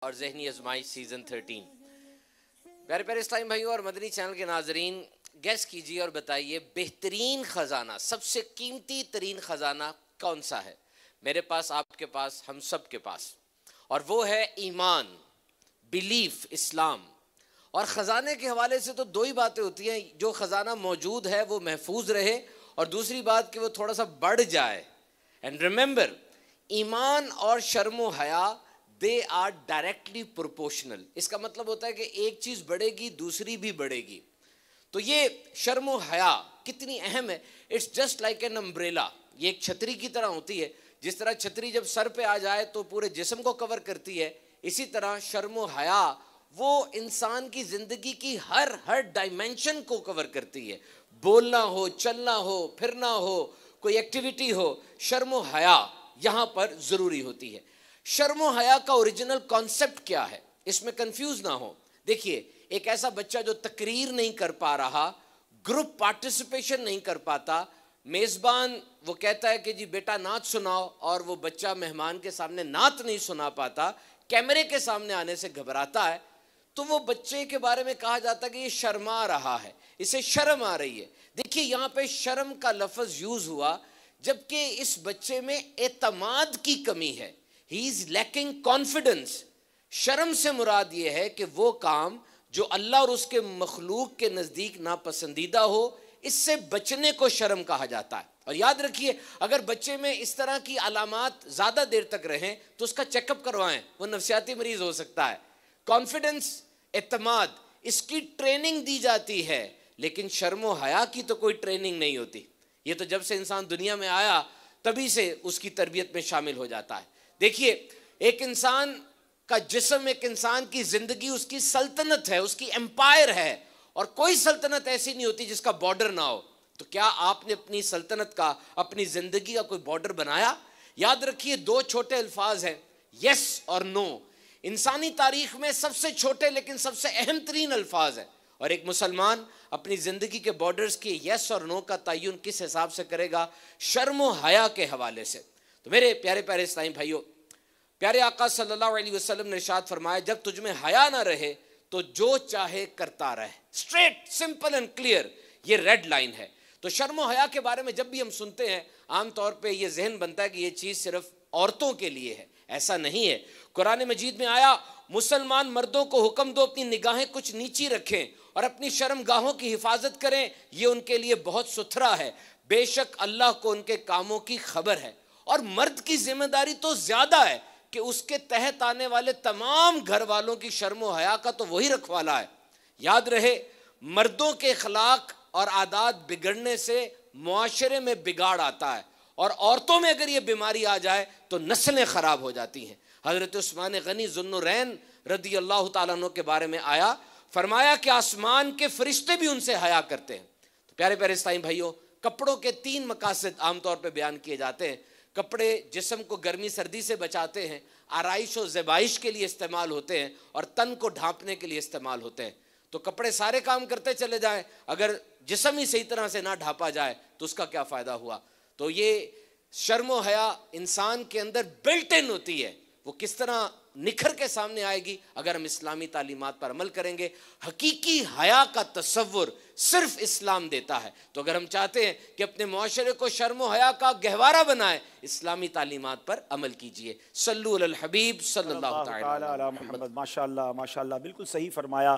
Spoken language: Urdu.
اور ذہنی آزمائش سیزن 13۔ پیارے پیارے اسلام بھائیوں اور مدنی چینل کے ناظرین، گیس کیجئے اور بتائیے بہترین خزانہ، سب سے قیمتی ترین خزانہ کون سا ہے؟ میرے پاس، آپ کے پاس، ہم سب کے پاس، اور وہ ہے ایمان، بلیف، اسلام۔ اور خزانے کے حوالے سے تو دو ہی باتیں ہوتی ہیں، جو خزانہ موجود ہے وہ محفوظ رہے، اور دوسری بات کہ وہ تھوڑا سا بڑھ جائے۔ اینڈ ریممبر، ایمان اور شرم و حیا دے آر ڈائریکٹلی پروپورشنل۔ اس کا مطلب ہوتا ہے کہ ایک چیز بڑھے گی دوسری بھی بڑھے گی۔ تو یہ شرم و حیا کتنی اہم ہے۔ It's just like an umbrella, یہ ایک چھتری کی طرح ہوتی ہے۔ جس طرح چھتری جب سر پہ آ جائے تو پورے جسم کو کور کرتی ہے، اسی طرح شرم و حیا وہ انسان کی زندگی کی ہر ڈائمینشن کو کور کرتی ہے۔ بولنا ہو، چلنا ہو، پھرنا ہو، کوئی ایکٹیویٹی ہو، شرم و حیا یہاں پر ضروری ہوتی ہے۔ شرم و حیا کا اوریجنل کانسیپٹ کیا ہے، اس میں کنفیوز نہ ہو۔ دیکھیے، ایک ایسا بچہ جو تقریر نہیں کر پا رہا، گروپ پارٹیسپیشن نہیں کر پاتا، میزبان وہ کہتا ہے کہ جی بیٹا نعت سناؤ، اور وہ بچہ مہمان کے سامنے نعت نہیں سنا پاتا، کیمرے کے سامنے آنے سے گھبراتا ہے، تو وہ بچے کے بارے میں کہا جاتا ہے کہ یہ شرما رہا ہے، اسے شرم آ رہی ہے۔ دیکھیے یہاں پہ شرم کا لفظ یوز ہوا جبکہ اس بچے میں اعتماد کی کمی ہے۔ ہی از لیکنگ کانفیڈنس۔ شرم سے مراد یہ ہے کہ وہ کام جو اللہ اور اس کے مخلوق کے نزدیک ناپسندیدہ ہو، اس سے بچنے کو شرم کہا جاتا ہے۔ اور یاد رکھیے، اگر بچے میں اس طرح کی علامات زیادہ دیر تک رہیں تو اس کا چیک اپ کروائیں، وہ نفسیاتی مریض ہو سکتا ہے۔ کانفیڈنس، اعتماد، اس کی ٹریننگ دی جاتی ہے، لیکن شرم و حیا کی تو کوئی ٹریننگ نہیں ہوتی۔ یہ تو جب سے انسان دنیا میں آیا تبھی سے اس کی تربیت میں شامل ہو جاتا ہے۔ دیکھیے، ایک انسان کا جسم، ایک انسان کی زندگی اس کی سلطنت ہے، اس کی امپائر ہے، اور کوئی سلطنت ایسی نہیں ہوتی جس کا بارڈر نہ ہو۔ تو کیا آپ نے اپنی سلطنت کا، اپنی زندگی کا کوئی بارڈر بنایا؟ یاد رکھیے، دو چھوٹے الفاظ ہیں، یس اور نو۔ انسانی تاریخ میں سب سے چھوٹے لیکن سب سے اہم ترین الفاظ ہیں، اور ایک مسلمان اپنی زندگی کے بارڈرز کے یس اور نو کا تعین کس حساب سے کرے گا؟ شرم و حیا کے حوالے سے۔ تو میرے پیارے پیارے اسلامی بھائیوں، پیارے آقا صلی اللہ علیہ وسلم نے ارشاد فرمایا، جب تجھ میں حیا نہ رہے تو جو چاہے کرتا رہے۔ اسٹریٹ، سمپل اینڈ کلیئر، یہ ریڈ لائن ہے۔ تو شرم و حیا کے بارے میں جب بھی ہم سنتے ہیں، عام طور پہ یہ ذہن بنتا ہے کہ یہ چیز صرف عورتوں کے لیے ہے۔ ایسا نہیں ہے۔ قرآن مجید میں آیا، مسلمان مردوں کو حکم دو اپنی نگاہیں کچھ نیچی رکھیں اور اپنی شرم گاہوں کی حفاظت کریں، یہ ان کے لیے بہت ستھرا ہے، بے شک اللہ کو ان کے کاموں کی خبر ہے۔ اور مرد کی ذمہ داری تو زیادہ ہے کہ اس کے تحت آنے والے تمام گھر والوں کی شرم و حیا کا تو وہی رکھوالا ہے۔ یاد رہے، مردوں کے اخلاق اور عادات بگڑنے سے معاشرے میں بگاڑ آتا ہے، اور عورتوں میں اگر یہ بیماری آ جائے تو نسلیں خراب ہو جاتی ہیں۔ حضرت عثمان غنی ذو النورین رضی اللہ تعالیٰ عنہ کے بارے میں آیا، فرمایا کہ آسمان کے فرشتے بھی ان سے حیا کرتے ہیں۔ تو پیارے پیارے اسلامی بھائیوں، کپڑوں کے تین مقاصد عام طور پہ بیان کیے جاتے ہیں۔ کپڑے جسم کو گرمی سردی سے بچاتے ہیں، آرائش و زیبائش کے لیے استعمال ہوتے ہیں، اور تن کو ڈھانپنے کے لیے استعمال ہوتے ہیں۔ تو کپڑے سارے کام کرتے چلے جائیں، اگر جسم ہی صحیح طرح سے نہ ڈھانپا جائے تو اس کا کیا فائدہ ہوا؟ تو یہ شرم و حیا انسان کے اندر بلٹ ان ہوتی ہے، وہ کس طرح نکھر کے سامنے آئے گی اگر ہم اسلامی تعلیمات پر عمل کریں گے۔ حقیقی حیا کا تصور صرف اسلام دیتا ہے۔ تو اگر ہم چاہتے ہیں کہ اپنے معاشرے کو شرم و حیا کا گہوارہ بنائے، اسلامی تعلیمات پر عمل کیجئے۔ صلو علی الحبیب صلی اللہ تعالی علی محمد۔ ماشاءاللہ ماشاءاللہ، بالکل صحیح فرمایا۔